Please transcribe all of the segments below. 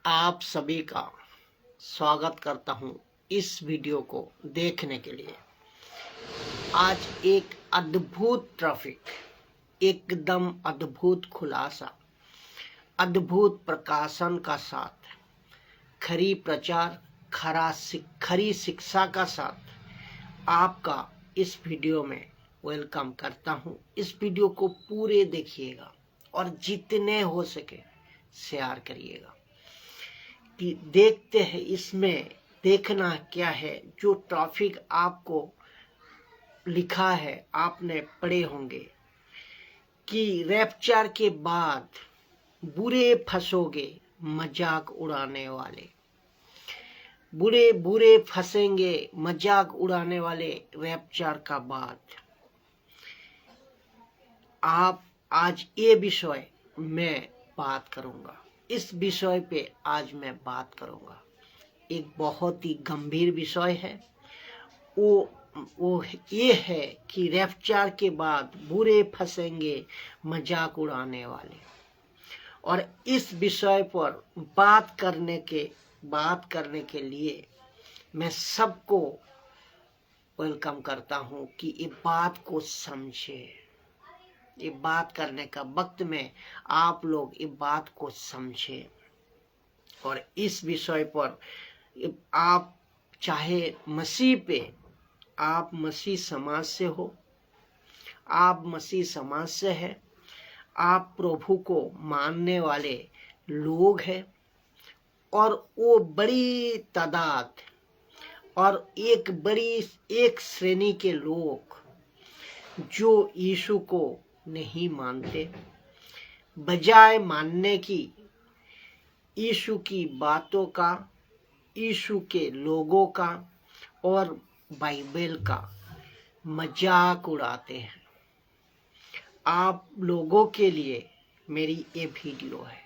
आप सभी का स्वागत करता हूं इस वीडियो को देखने के लिए। आज एक अद्भुत ट्रैफिक, एकदम अद्भुत खुलासा, अद्भुत प्रकाशन का साथ, खरी प्रचार, खरी शिक्षा का साथ आपका इस वीडियो में वेलकम करता हूं। इस वीडियो को पूरे देखिएगा और जितने हो सके शेयर करिएगा कि देखते हैं इसमें देखना क्या है। जो टॉपिक आपको लिखा है आपने पढ़े होंगे कि रैप्चर के बाद बुरे फंसोगे मजाक उड़ाने वाले, बुरे फंसेंगे मजाक उड़ाने वाले रैप्चर का बाद। आप आज ये विषय मैं बात करूंगा, इस विषय पे आज मैं बात करूंगा। एक बहुत ही गंभीर विषय है। वो ये है कि रैप्चर के बाद बुरे फंसेंगे मजाक उड़ाने वाले। और इस विषय पर बात करने के लिए मैं सबको वेलकम करता हूं कि ये बात को समझे। ये बात करने का वक्त में आप लोग ये बात को समझे। और इस विषय पर आप चाहे मसीह पे, आप मसीह समाज से हो, आप मसीह समाज से हैं, आप प्रभु को मानने वाले लोग हैं, और वो बड़ी तादाद और एक श्रेणी के लोग जो यीशु को नहीं मानते, बजाय मानने की यीशु की बातों का, यीशु के लोगों का और बाइबल का मजाक उड़ाते हैं। आप लोगों के लिए मेरी ये वीडियो है,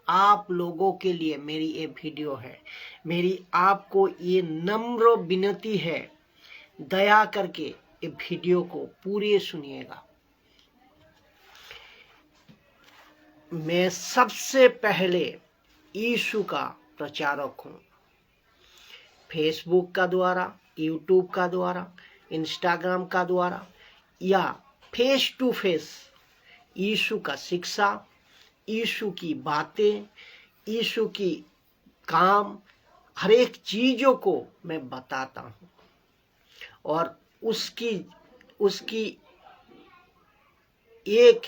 आप लोगों के लिए मेरी ये वीडियो है। मेरी आपको ये नम्र विनती है, दया करके ये वीडियो को पूरे सुनिएगा। मैं सबसे पहले यीशु का प्रचारक हूँ। फेसबुक का द्वारा, यूट्यूब का द्वारा, इंस्टाग्राम का द्वारा या फेस टू फेस यीशु का शिक्षा, यीशु की बातें, यीशु की काम, हर एक चीजों को मैं बताता हूँ। और उसकी एक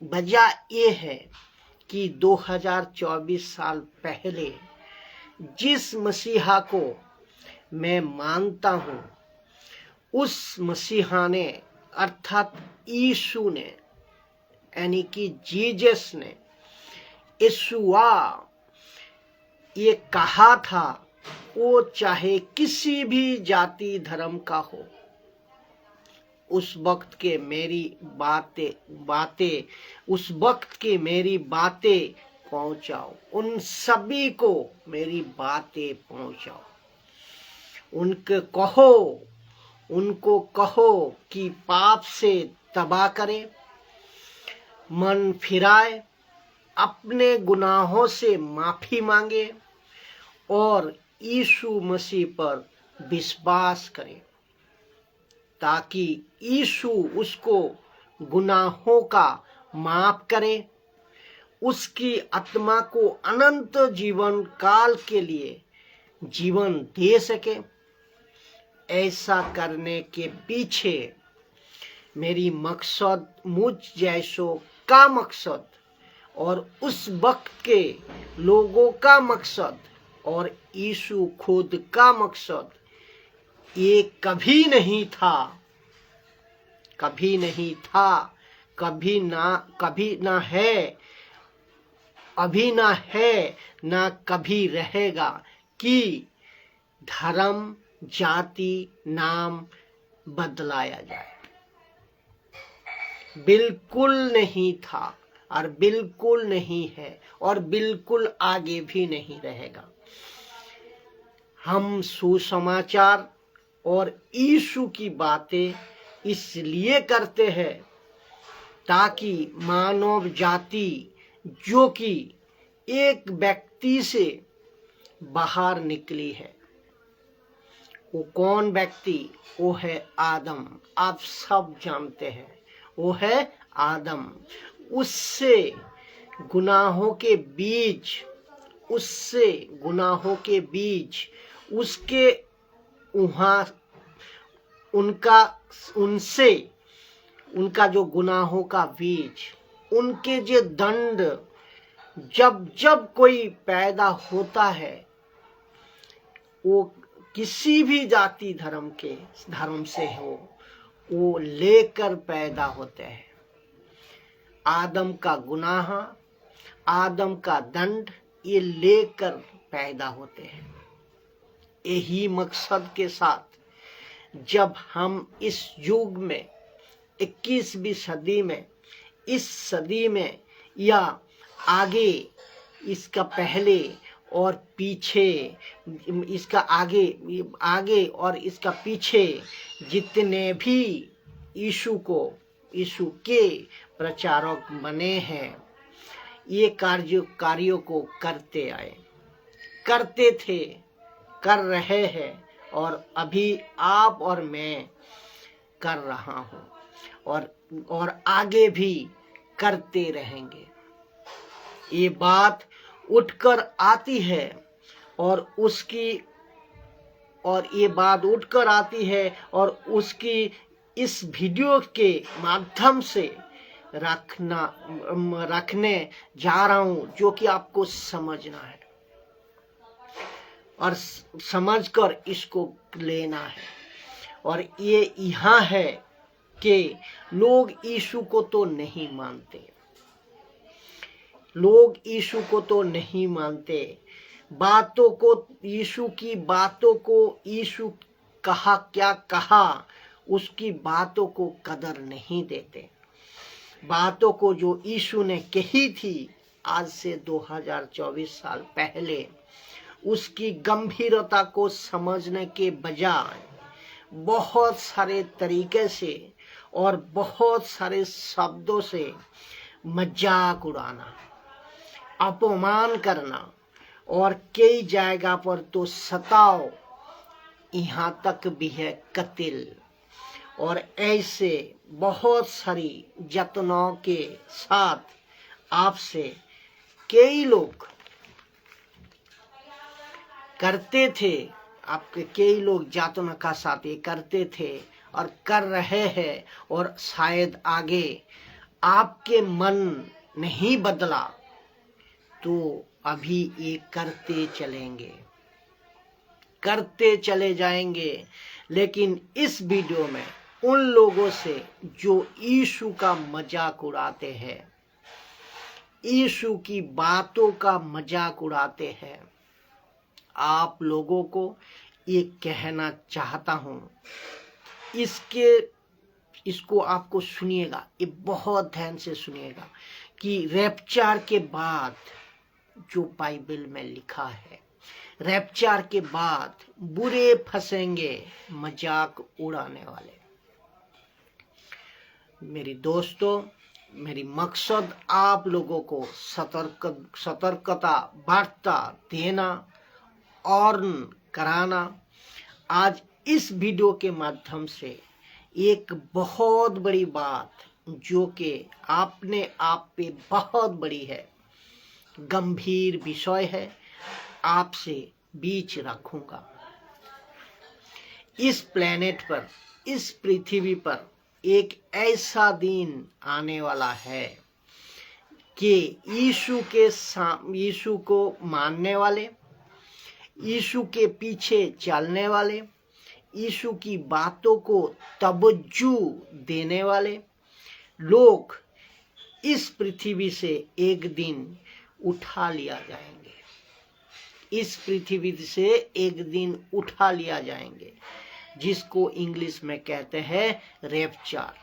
वजह ये है कि 2024 साल पहले जिस मसीहा को मैं मानता हूँ, उस मसीहा ने अर्थात यीशु ने, यानी कि जीसस ने, यीशुआ ये कहा था, वो चाहे किसी भी जाति धर्म का हो, उस वक्त के मेरी बातें उस वक्त की मेरी बातें पहुंचाओ, उन सभी को मेरी बातें पहुंचाओ। उनको कहो कि पाप से तबाह करे, मन फिराए, अपने गुनाहों से माफी मांगे और यीशु मसीह पर विश्वास करे, ताकि यीशु उसको गुनाहों का माफ करे, उसकी आत्मा को अनंत जीवन काल के लिए जीवन दे सके। ऐसा करने के पीछे मेरी मकसद, मुझ जैसों का मकसद और उस वक्त के लोगों का मकसद और यीशु खुद का मकसद ये कभी नहीं था, कभी ना है, अभी ना है, ना कभी रहेगा कि धर्म, जाति, नाम बदलाया जाए। बिल्कुल नहीं था और बिल्कुल नहीं है और बिल्कुल आगे भी नहीं रहेगा। हम सुसमाचार और यीशु की बातें इसलिए करते हैं ताकि मानव जाति जो कि एक व्यक्ति से बाहर निकली है। वो कौन व्यक्ति? वो है आदम। आप सब जानते हैं, वो है आदम। उससे गुनाहों के बीज, उसके वहाँ उनका जो गुनाहों का बीज, उनके जो दंड, जब कोई पैदा होता है, वो किसी भी जाति धर्म से हो, वो लेकर पैदा होते हैं। आदम का गुनाह, आदम का दंड, ये लेकर पैदा होते हैं। यही मकसद के साथ जब हम इस युग में 21वीं सदी में, इस सदी में या आगे, इसका पहले और पीछे, इसका आगे और इसका पीछे जितने भी यीशु के प्रचारक बने हैं, ये कार्यों को करते आए, करते थे, कर रहे हैं, और अभी आप और मैं कर रहा हूँ, और आगे भी करते रहेंगे। ये बात उठकर आती है, और उसकी इस वीडियो के माध्यम से रखने जा रहा हूँ, जो कि आपको समझना है और समझकर इसको लेना है। और ये यहाँ है कि लोग यीशु को तो नहीं मानते, यीशु क्या कहा, उसकी बातों को कदर नहीं देते। बातों को जो यीशु ने कही थी आज से 2024 साल पहले, उसकी गंभीरता को समझने के बजाय बहुत सारे तरीके से और बहुत सारे शब्दों से मजाक उड़ाना, अपमान करना, और कई जगह पर तो सताओ, यहाँ तक भी है कत्ल, और ऐसे बहुत सारी जतनों के साथ आपसे कई लोग करते थे, आपके कई लोग जातों का साथ ये करते थे और कर रहे हैं, और शायद आगे आपके मन नहीं बदला तो अभी ये करते चले जाएंगे। लेकिन इस वीडियो में उन लोगों से जो यीशु का मजाक उड़ाते हैं, यीशु की बातों का मजाक उड़ाते हैं, आप लोगों को ये कहना चाहता हूँ, इसको आपको सुनिएगा, ये बहुत ध्यान से सुनिएगा कि रैप्चर के बाद जो बाइबल में लिखा है, रैप्चर के बाद बुरे फंसेंगे मजाक उड़ाने वाले। मेरी दोस्तों, मेरी मकसद आप लोगों को सतर्कता वार्ता देना और कराना। आज इस वीडियो के माध्यम से एक बहुत बड़ी बात, जो कि अपने आप पे बहुत बड़ी है, गंभीर विषय है, आपसे बीच रखूंगा। इस प्लेनेट पर, इस पृथ्वी पर एक ऐसा दिन आने वाला है कि यीशु को मानने वाले, यीशु के पीछे चलने वाले, यीशु की बातों को तवज्जो देने वाले लोग इस पृथ्वी से एक दिन उठा लिया जाएंगे। इस पृथ्वी से एक दिन उठा लिया जाएंगे, जिसको इंग्लिश में कहते हैं रैप्चर।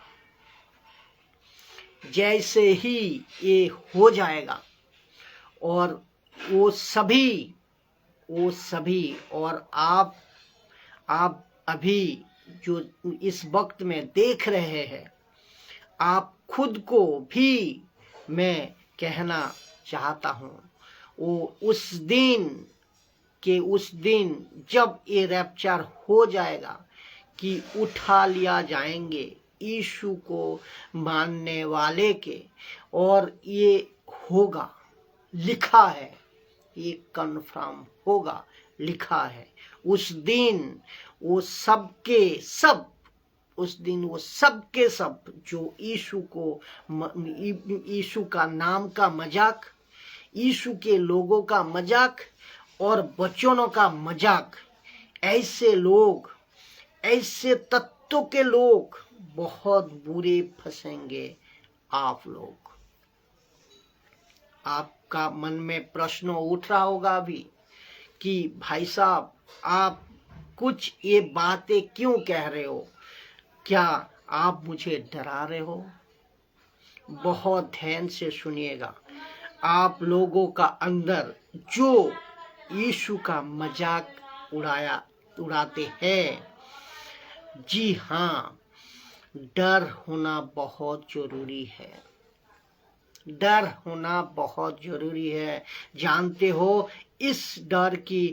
जैसे ही ये हो जाएगा, और वो सभी और आप अभी जो इस वक्त में देख रहे हैं, आप खुद को भी मैं कहना चाहता हूँ, उस दिन जब ये रैप्चर हो जाएगा कि उठा लिया जाएंगे यीशु को मानने वाले के, और ये होगा, लिखा है, ये कन्फर्म होगा, लिखा है। उस दिन वो सबके सब जो यीशु का नाम का मजाक, यीशु के लोगों का मजाक और वचनों का मजाक, ऐसे लोग, ऐसे तत्वों के लोग बहुत बुरे फंसेंगे। आपका मन में प्रश्न उठ रहा होगा अभी कि भाई साहब आप कुछ ये बातें क्यों कह रहे हो? क्या आप मुझे डरा रहे हो? बहुत ध्यान से सुनिएगा। आप लोगों का अंदर जो यीशु का मजाक उड़ाते हैं, जी हाँ, डर होना बहुत जरूरी है। डर होना बहुत जरूरी है। जानते हो, इस डर की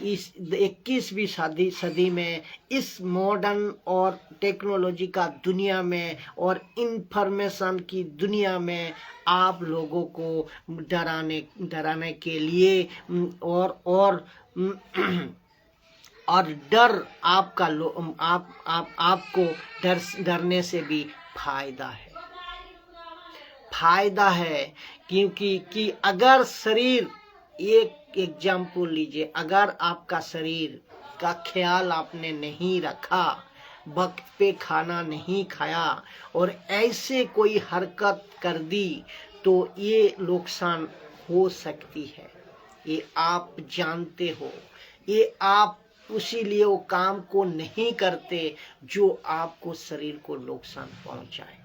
इस 21वीं सदी में, इस मॉडर्न और टेक्नोलॉजी का दुनिया में और इंफॉर्मेशन की दुनिया में आप लोगों को डराने के लिए और डर आपको डरने से भी फायदा है। क्योंकि अगर शरीर, एक एग्जाम्पल लीजिए, अगर आपका शरीर का ख्याल आपने नहीं रखा, वक्त पे खाना नहीं खाया और ऐसे कोई हरकत कर दी, तो ये नुकसान हो सकती है। ये आप जानते हो। ये आप उसीलिए वो काम को नहीं करते जो आपको शरीर को नुकसान पहुंचाए।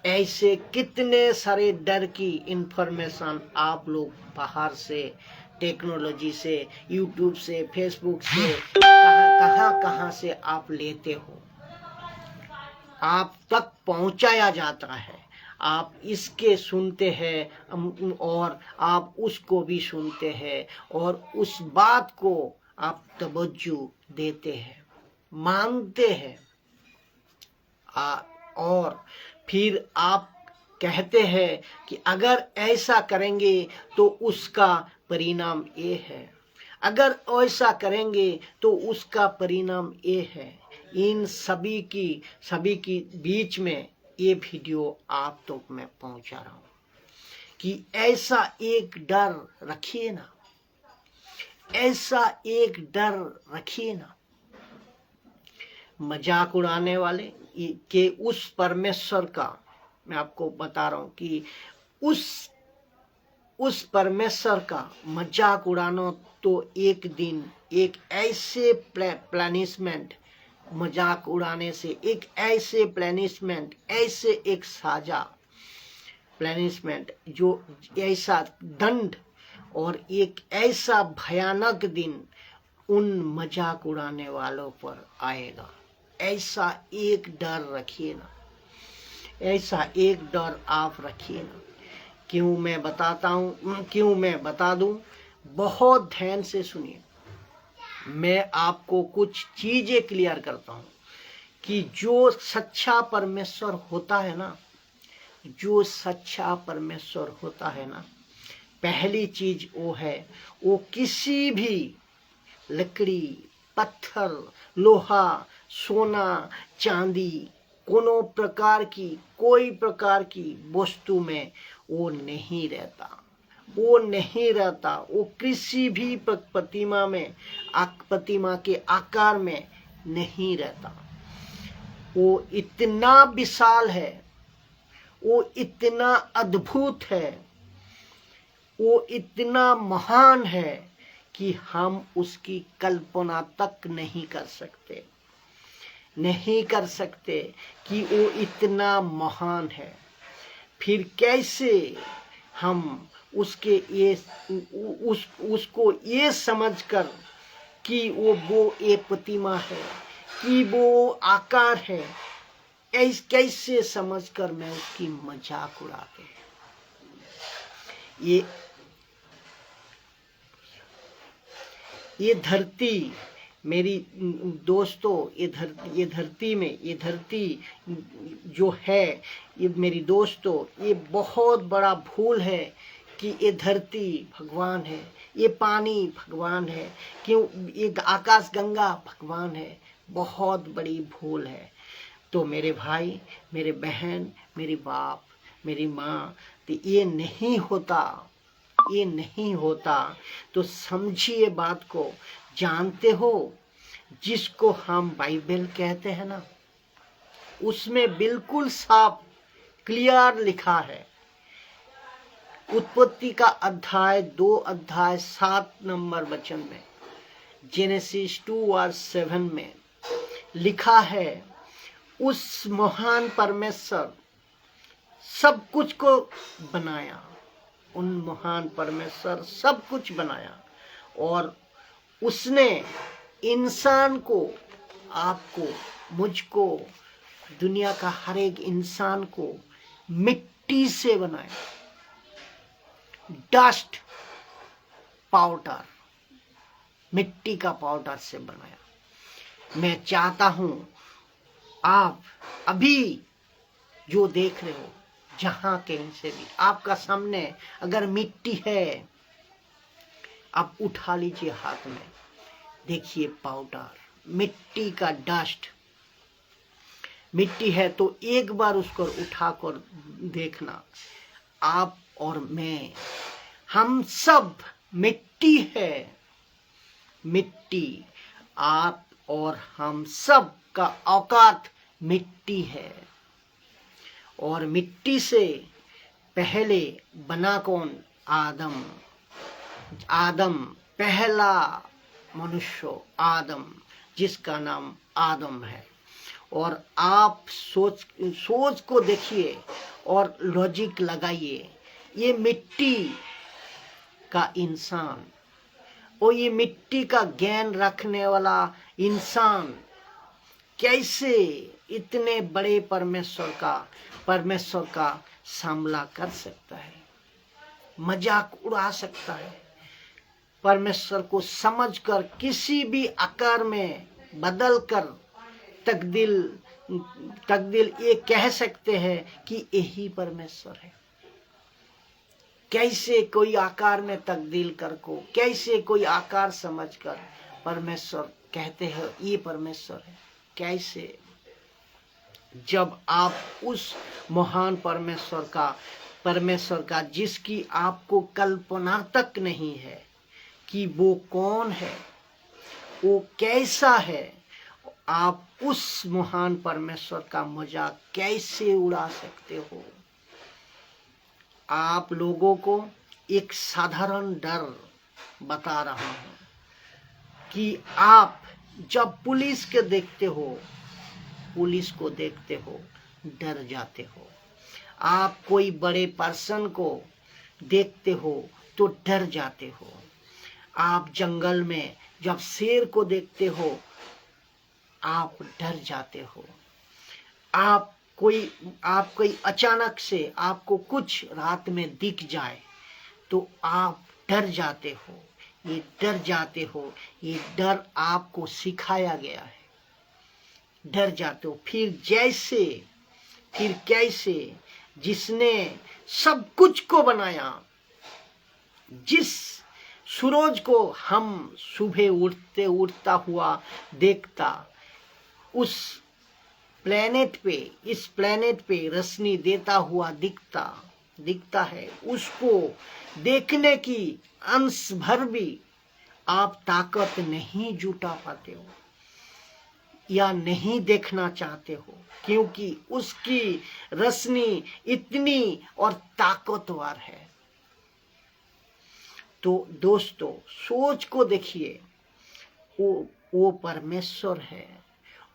ऐसे कितने सारे डर की इंफॉर्मेशन आप लोग बाहर से, टेक्नोलॉजी से, यूट्यूब से, फेसबुक से, कहां से आप लेते हो, आप तक पहुंचाया जाता है। आप इसके सुनते हैं और आप उसको भी सुनते हैं और उस बात को आप तवज्जो देते हैं, मानते हैं, और फिर आप कहते हैं कि अगर ऐसा करेंगे तो उसका परिणाम ये है, अगर ऐसा करेंगे तो उसका परिणाम ये है। इन सभी की बीच में ये वीडियो आप तक मैं पहुंचा रहा हूं कि ऐसा एक डर रखिए ना, ऐसा एक डर रखिए ना। मजाक उड़ाने वाले के उस परमेश्वर का मैं आपको बता रहा हूं कि उस परमेश्वर का मजाक उड़ाना तो एक दिन एक ऐसे प्लानिशमेंट, मजाक उड़ाने से एक ऐसे प्लानिशमेंट, ऐसे एक साजा प्लानिशमेंट, जो ऐसा दंड और एक ऐसा भयानक दिन उन मजाक उड़ाने वालों पर आएगा। ऐसा एक डर रखिए ना, ऐसा एक डर आप रखिए ना। क्यों मैं बताता हूँ, क्यों मैं बता दूं, बहुत ध्यान से सुनिए। मैं आपको कुछ चीजें क्लियर करता हूँ कि जो सच्चा परमेश्वर होता है ना, जो सच्चा परमेश्वर होता है ना, पहली चीज वो है, वो किसी भी लकड़ी, पत्थर, लोहा, सोना, चांदी, कोई प्रकार की वस्तु में वो नहीं रहता। वो किसी भी प्रतिमा के आकार में नहीं रहता। वो इतना विशाल है, वो इतना अद्भुत है, वो इतना महान है कि हम उसकी कल्पना तक नहीं कर सकते कि वो इतना महान है। फिर कैसे हम उसको ये समझकर कि वो एक प्रतिमा है, कि वो आकार है, कैसे समझकर मैं उसकी मजाक उड़ाते हैं। ये धरती मेरी दोस्तों, ये धरती जो है, ये मेरी दोस्तों, ये बहुत बड़ा भूल है कि ये धरती भगवान है, ये पानी भगवान है, क्यों ये आकाश गंगा भगवान है। बहुत बड़ी भूल है। तो मेरे भाई, मेरे बहन, मेरी बाप, मेरी माँ, तो ये नहीं होता। तो समझिए बात को। जानते हो, जिसको हम बाइबल कहते हैं ना, उसमें बिल्कुल साफ क्लियर लिखा है। उत्पत्ति का अध्याय 2 अध्याय 7 नंबर वचन में, जेनेसिस 2:7 में लिखा है, उस महान परमेश्वर सब कुछ को बनाया। उन महान परमेश्वर सब कुछ बनाया और उसने इंसान को, आपको, मुझको, दुनिया का हर एक इंसान को मिट्टी से बनाया। डस्ट पाउडर, मिट्टी का पाउडर से बनाया। मैं चाहता हूं आप अभी जो देख रहे हो, जहां कहीं से भी आपका सामने अगर मिट्टी है, आप उठा लीजिए हाथ में, देखिए पाउडर, मिट्टी का डस्ट। मिट्टी है तो एक बार उसको उठाकर देखना। आप और मैं, हम सब मिट्टी है। मिट्टी, आप और हम सब का औकात मिट्टी है। और मिट्टी से पहले बना कौन? आदम। आदम पहला मनुष्य, आदम, जिसका नाम आदम है। और आप सोच को देखिए और लॉजिक लगाइए। ये मिट्टी का इंसान और ये मिट्टी का ज्ञान रखने वाला इंसान कैसे इतने बड़े परमेश्वर का सामना कर सकता है, मजाक उड़ा सकता है, परमेश्वर को समझकर किसी भी आकार में बदल कर तकदीर ये कह सकते हैं कि यही परमेश्वर है। कैसे कोई आकार में तब्दील कर को, कैसे कोई आकार समझकर परमेश्वर कहते हैं ये परमेश्वर है? कैसे? जब आप उस महान परमेश्वर का जिसकी आपको कल्पना तक नहीं है कि वो कौन है, वो कैसा है, आप उस महान परमेश्वर का मजाक कैसे उड़ा सकते हो? आप लोगों को एक साधारण डर बता रहा हूं कि आप जब पुलिस को देखते हो डर जाते हो। आप कोई बड़े पर्सन को देखते हो तो डर जाते हो। आप जंगल में जब शेर को देखते हो आप डर जाते हो। आप कोई अचानक से आपको कुछ रात में दिख जाए तो आप डर जाते हो। ये डर आपको सिखाया गया है। डर जाते हो। फिर कैसे जिसने सब कुछ को बनाया, जिस सूरज को हम सुबह उठता हुआ देखता, इस प्लेनेट पे रोशनी देता हुआ दिखता है, उसको देखने की अंश भर भी आप ताकत नहीं जुटा पाते हो या नहीं देखना चाहते हो, क्योंकि उसकी रोशनी इतनी और ताकतवर है। तो दोस्तों सोच को देखिए, वो परमेश्वर है,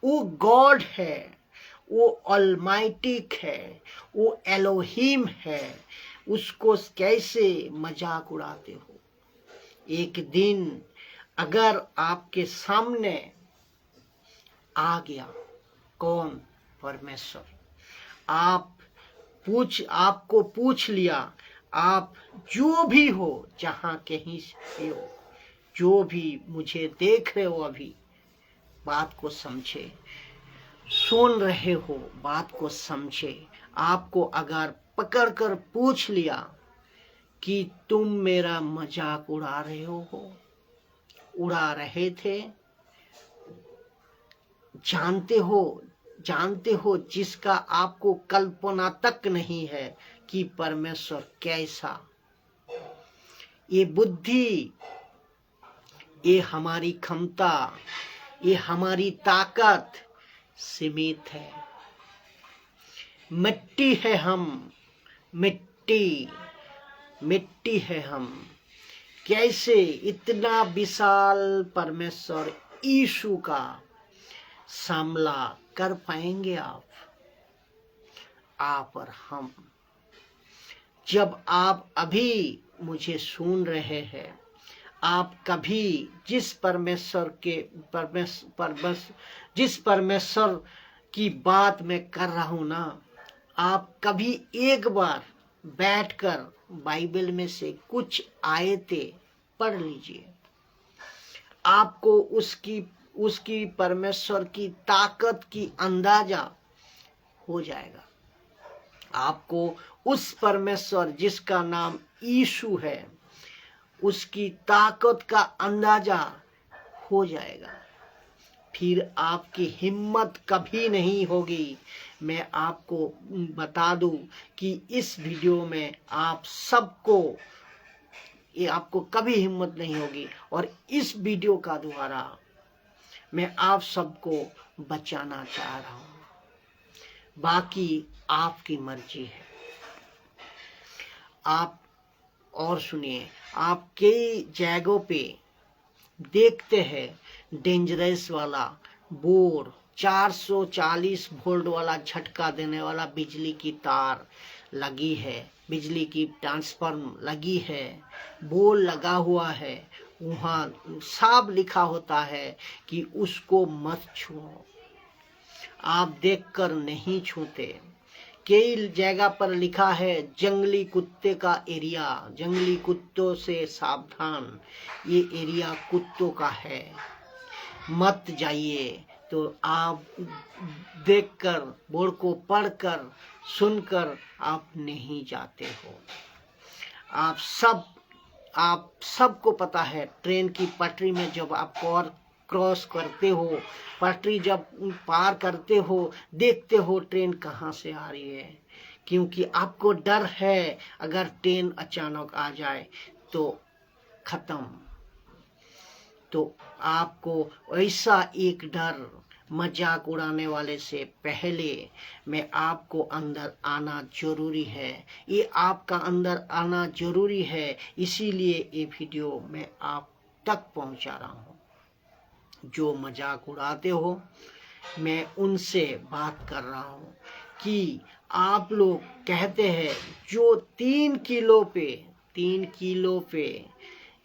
वो गॉड है, वो ऑलमाइटी है, वो एलोहिम है। उसको कैसे मजाक उड़ाते हो? एक दिन अगर आपके सामने आ गया कौन? परमेश्वर। आपको पूछ लिया, आप जो भी हो, जहां कहीं से हो, जो भी मुझे देख रहे हो अभी, बात को समझे, सुन रहे हो बात को समझे। आपको अगर पकड़ कर पूछ लिया कि तुम मेरा मजाक उड़ा रहे हो, उड़ा रहे थे, जानते हो जिसका आपको कल्पना तक नहीं है कि परमेश्वर कैसा। ये बुद्धि, ये हमारी क्षमता, ये हमारी ताकत सीमित है। मिट्टी है हम, मिट्टी है हम। कैसे इतना विशाल परमेश्वर यीशु का सामना कर पाएंगे आप और हम? जब आप अभी मुझे सुन रहे हैं, आप कभी जिस परमेश्वर की बात मैं कर रहा हूं ना, आप कभी एक बार बैठकर बाइबल में से कुछ आयतें पढ़ लीजिए। आपको उसकी परमेश्वर की ताकत की अंदाजा हो जाएगा। आपको उस परमेश्वर जिसका नाम यीशु है, उसकी ताकत का अंदाजा हो जाएगा। फिर आपकी हिम्मत कभी नहीं होगी। मैं आपको बता दूं कि इस वीडियो में आपको कभी हिम्मत नहीं होगी, और इस वीडियो का द्वारा मैं आप सबको बचाना चाह रहा हूं। बाकी आपकी मर्जी है। आप और सुनिए, आप कई जगहों पे देखते हैं डेंजरस वाला बोर्ड, 440 वोल्ट वाला झटका देने वाला बिजली की तार लगी है, बिजली की ट्रांसफार्म लगी है, बोर्ड लगा हुआ है। वहाँ साफ लिखा होता है कि उसको मत छुओ। आप देखकर नहीं छूते। कई जगह पर लिखा है जंगली कुत्ते का एरिया, जंगली कुत्तों से सावधान, ये एरिया कुत्तों का है, मत जाइए। तो आप देखकर, बोर्ड को पढ़कर, सुनकर आप नहीं जाते हो। आप सबको पता है, ट्रेन की पटरी में जब आप क्रॉस करते हो, पटरी जब पार करते हो, देखते हो ट्रेन कहाँ से आ रही है, क्योंकि आपको डर है अगर ट्रेन अचानक आ जाए तो खत्म। तो आपको ऐसा एक डर, मजाक उड़ाने वाले से पहले मैं आपको अंदर आना जरूरी है। ये आपका अंदर आना जरूरी है, इसीलिए ये वीडियो मैं आप तक पहुंचा रहा हूं। जो मजाक उड़ाते हो, मैं उनसे बात कर रहा हूं कि आप लोग कहते हैं जो 3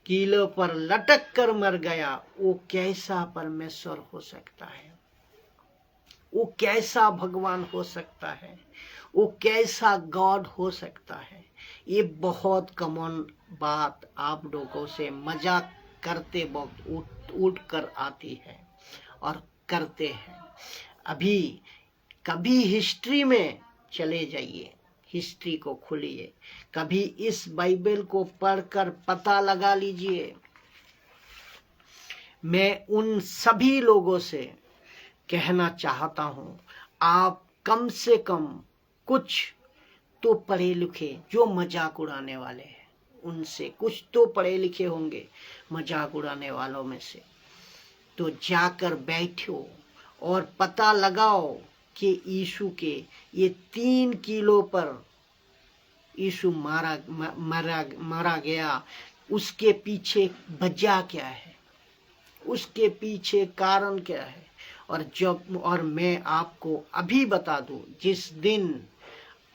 किलो पर लटक कर मर गया, वो कैसा परमेश्वर हो सकता है? वो कैसा भगवान हो सकता है? वो कैसा गॉड हो सकता है? ये बहुत कॉमन बात आप लोगों से मजाक करते वक्त उठ कर आती है और करते हैं। अभी कभी हिस्ट्री में चले जाइए, हिस्ट्री को खोलिए, कभी इस बाइबल को पढ़कर पता लगा लीजिए। मैं उन सभी लोगों से कहना चाहता हूं, आप कम से कम कुछ तो पढ़े लिखे, जो मजाक उड़ाने वाले हैं उनसे कुछ तो पढ़े लिखे होंगे, मजाक उड़ाने वालों में से, तो जाकर बैठो और पता लगाओ कि यीशु के ये 3 किलो पर यीशु मारा गया, उसके पीछे वजह क्या है, उसके पीछे कारण क्या है। और मैं आपको अभी बता दूं, जिस दिन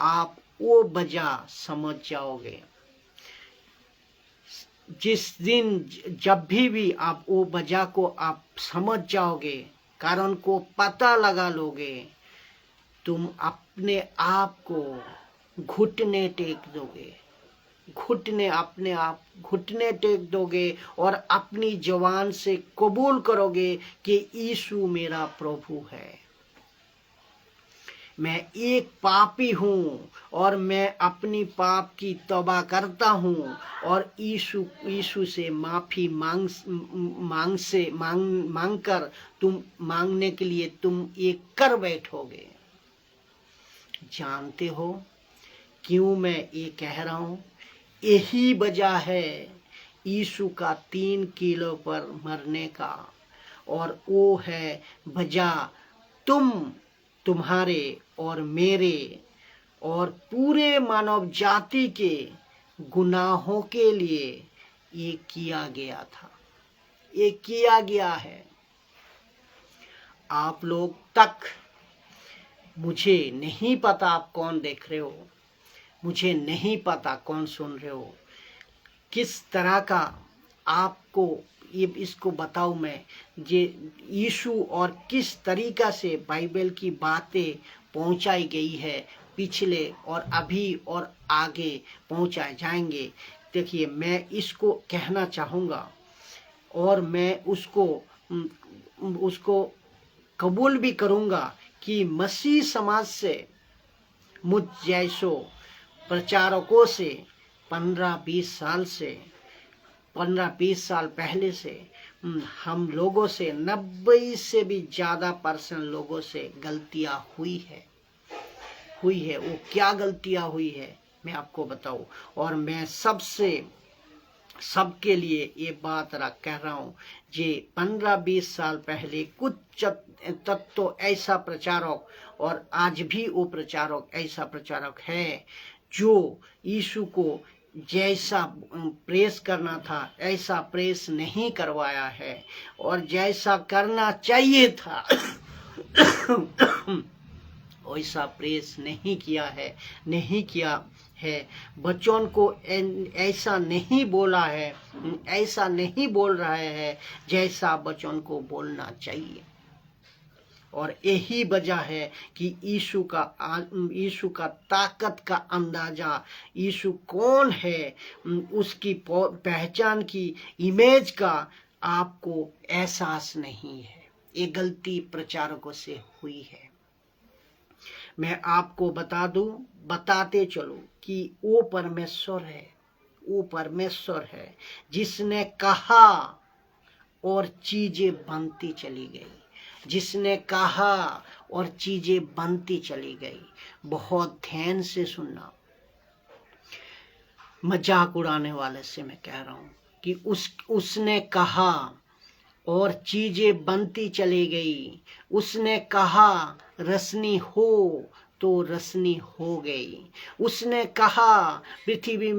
आप वो वजह समझ जाओगे, जिस दिन जब भी आप वो वजह को आप समझ जाओगे, कारण को पता लगा लोगे, तुम अपने आप को घुटने टेक दोगे, घुटने अपने आप घुटने टेक दोगे और अपनी जबान से कबूल करोगे कि यीशु मेरा प्रभु है। मैं एक पापी हूँ और मैं अपनी पाप की तौबा करता हूँ और यीशु से माफी मांग कर तुम मांगने के लिए तुम ये कर बैठोगे। जानते हो क्यों मैं ये कह रहा हूँ? यही वजह है यीशु का 3 किलो पर मरने का, और वो है वजह तुम्हारे और मेरे और पूरे मानव जाति के गुनाहों के लिए ये किया गया था, ये किया गया है। आप लोग तक, मुझे नहीं पता आप कौन देख रहे हो, मुझे नहीं पता कौन सुन रहे हो, किस तरह का आपको ये इसको बताऊं मैं, ये यीशु और किस तरीका से बाइबल की बातें पहुंचाई गई है, पिछले और अभी और आगे पहुंचाए जाएंगे। देखिए, मैं इसको कहना चाहूँगा और मैं उसको कबूल भी करूँगा कि मसीह समाज से, मुझ जैसो प्रचारकों से 15-20 साल पहले से हम लोगों से 90 से भी ज़्यादा % लोगों से गलतियां हुई है। वो क्या गलतियां हुई है मैं आपको बताऊं, और मैं सबके लिए ये बात कह रहा हूँ। जे 15-20 साल पहले कुछ तत्व ऐसा प्रचारक, और आज भी वो प्रचारक ऐसा प्रचारक है जो यीशु को जैसा प्रेस करना था ऐसा प्रेस नहीं करवाया है, और जैसा करना चाहिए था वैसा प्रेस नहीं किया है। बच्चों को ऐसा नहीं बोला है, ऐसा नहीं बोल रहा है जैसा बच्चों को बोलना चाहिए। और यही वजह है कि यीशु का ताकत का अंदाजा, यीशु कौन है, उसकी पहचान की इमेज का आपको एहसास नहीं है। ये गलती प्रचारकों से हुई है। मैं आपको बताते चलूं कि वो परमेश्वर है जिसने कहा और चीजें बनती चली गई, जिसने कहा और चीजें बनती चली गई। बहुत ध्यान से सुनना, मजाक उड़ाने वाले से मैं कह रहा हूं कि उसने कहा और चीजें बनती चली गई। उसने कहा रसनी हो तो रसनी हो गई। उसने कहा पृथ्वी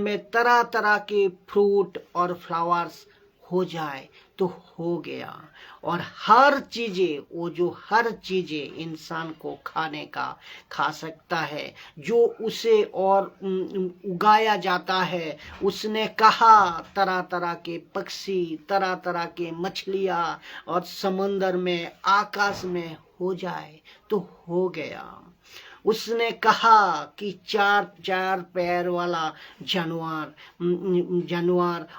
में तरह तरह के फ्रूट और फ्लावर्स हो जाए तो हो गया। और हर चीजें इंसान को खा सकता है जो उसे और उगाया जाता है। उसने कहा तरह तरह के पक्षी, तरह तरह के मछलियां और समंदर में, आकाश में हो जाए तो हो गया। उसने कहा कि चार पैर वाला जानवर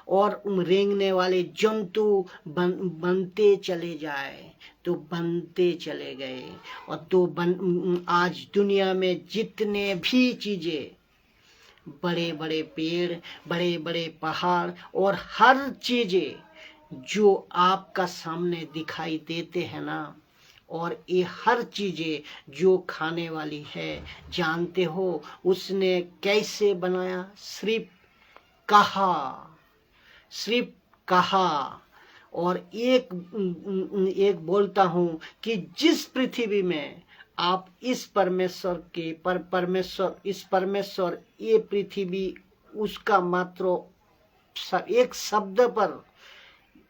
और रेंगने वाले जंतु बनते चले जाए तो बनते चले गए। और आज दुनिया में जितने भी चीजें, बड़े बड़े पेड़, बड़े बड़े पहाड़ और हर चीजें जो आपका सामने दिखाई देते हैं ना, और ये हर चीजें जो खाने वाली है, जानते हो उसने कैसे बनाया? सिर्फ कहा। और एक बोलता हूं कि जिस पृथ्वी में आप इस परमेश्वर ये पृथ्वी, उसका मात्र एक शब्द पर,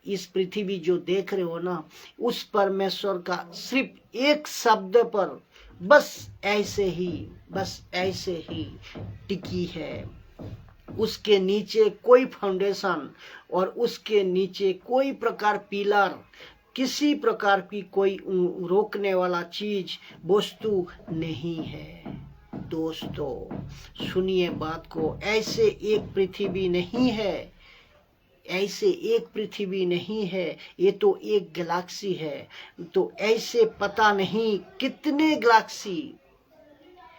इस पृथ्वी जो देख रहे हो ना, उस परमेश्वर का सिर्फ एक शब्द पर बस ऐसे ही टिकी है। उसके नीचे कोई फाउंडेशन और उसके नीचे कोई प्रकार पिलर, किसी प्रकार की कोई रोकने वाला चीज, वस्तु नहीं है। दोस्तों सुनिए बात को, ऐसे एक पृथ्वी नहीं है, ऐसे एक पृथ्वी नहीं है, ये तो एक गैलेक्सी है। तो ऐसे पता नहीं कितने गैलेक्सी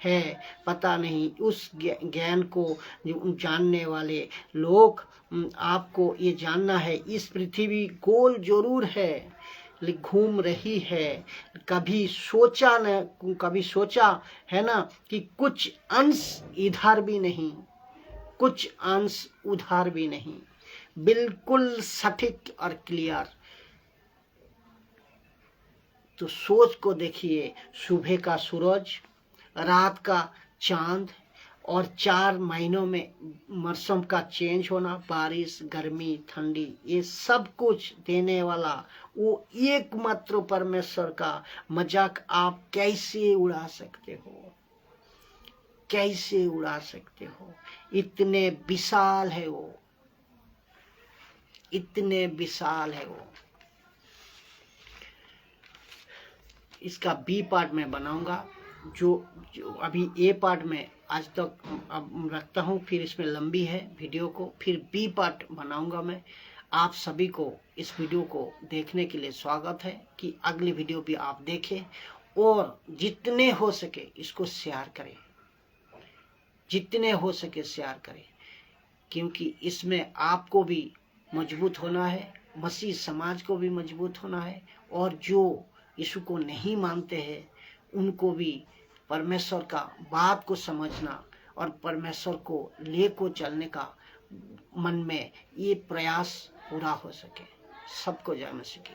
है, पता नहीं। उस ज्ञान को जानने वाले लोग, आपको ये जानना है, इस पृथ्वी गोल जरूर है, घूम रही है। कभी सोचा है ना कि कुछ अंश इधर भी नहीं, कुछ अंश उधर भी नहीं, बिल्कुल सटीक और क्लियर। तो सोच को देखिए, सुबह का सूरज, रात का चांद, और 4 महीनों में मौसम का चेंज होना, बारिश, गर्मी, ठंडी, ये सब कुछ देने वाला वो एकमात्र परमेश्वर का मजाक आप कैसे उड़ा सकते हो, कैसे उड़ा सकते हो? इतने विशाल है वो, इतने विशाल है वो। इसका बी पार्ट में बनाऊंगा, जो अभी ए पार्ट में आज तक अब रखता हूँ, फिर इसमें लंबी है वीडियो को, फिर बी पार्ट बनाऊंगा मैं। आप सभी को इस वीडियो को देखने के लिए स्वागत है कि अगली वीडियो भी आप देखें, और जितने हो सके इसको शेयर करें, जितने हो सके शेयर करें, क्योंकि इसमें आपको भी मजबूत होना है, मसीह समाज को भी मजबूत होना है, और जो यीशु को नहीं मानते हैं उनको भी परमेश्वर का बात को समझना और परमेश्वर को ले को चलने का मन में ये प्रयास पूरा हो सके, सबको जान सके।